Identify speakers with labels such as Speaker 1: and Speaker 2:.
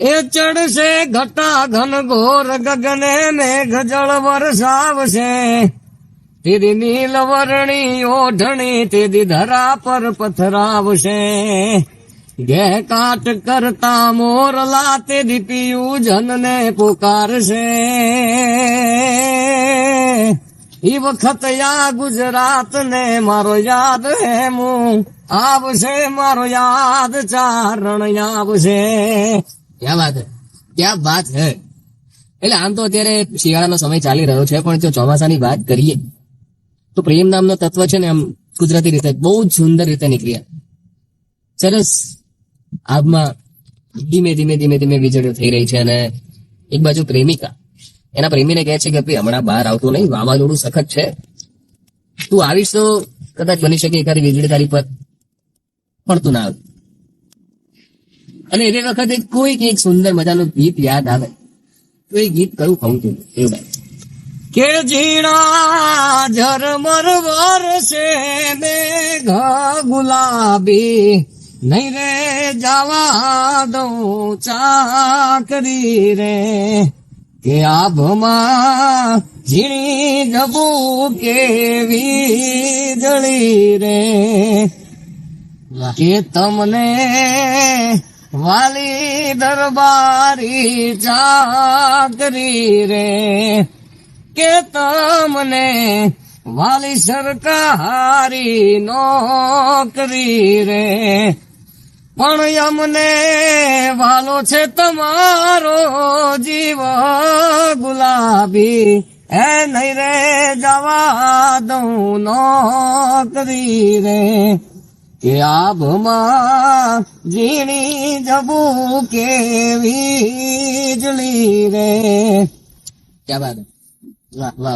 Speaker 1: એ ચડશે ઘટા ઘન ઘોર ગગને મેઘ જળ વરસાવશે, તેદી નીલ વર્ણી ઓઢણી તેદી ધરા પર પથરાવશે, ઘે કાટ કરતા મોરલા તેદી પીયું જનને પુકારશે, ઈ વખત યા ગુજરાત ને મારો યાદ હેમું આવશે, મારો યાદ ચારણ આવશે. ક્યાં વાત હે, ક્યાં વાત હે. એટલે આમ તો અત્યારે શિયાળાનો સમય ચાલી રહ્યો છે, પણ જો ચોમાસાની વાત કરીએ તો પ્રેમ નામનો તત્વ છે ને આમ કુદરતી રીતે બહુ જ સુંદર રીતે નીકળ્યા. સરસ આબમાં ધીમે ધીમે ધીમે ધીમે વીજળીઓ થઈ રહી છે, અને એક બાજુ પ્રેમિકા એના પ્રેમીને કહે છે કે ભાઈ હમણાં બહાર આવતો નહીં, વાવાઝોડું સખત છે, તું આવીશ તો કદાચ બની શકે એકાદી વીજળી તારી પર, પણ તું ના આવે. અને એ વખતે કોઈક એક સુંદર મજાનું ગીત યાદ આવે તો એ ગીત કરું કહું તું એવું કે ઝીણા ઝરમર વરસે મેઘ ગુલાબી, નહીં રે જવા દઉં ચાકરી રે, કે આભમાં ઝીણી જબુ કેવી જળી રે, કે તમને વાલી દરબારી ચાકરી રે, કે તમને વાલી સરકારી નોકરી રે, પણ અમને વાલો છે તમારો જીવ ગુલાબી, એ નહીં રે જવા દઉં નોકરી રે, કે આભમાં ઝીણી જબુ કેવી વીજળી રે. ક્યાં બાત, વાહ વાહ.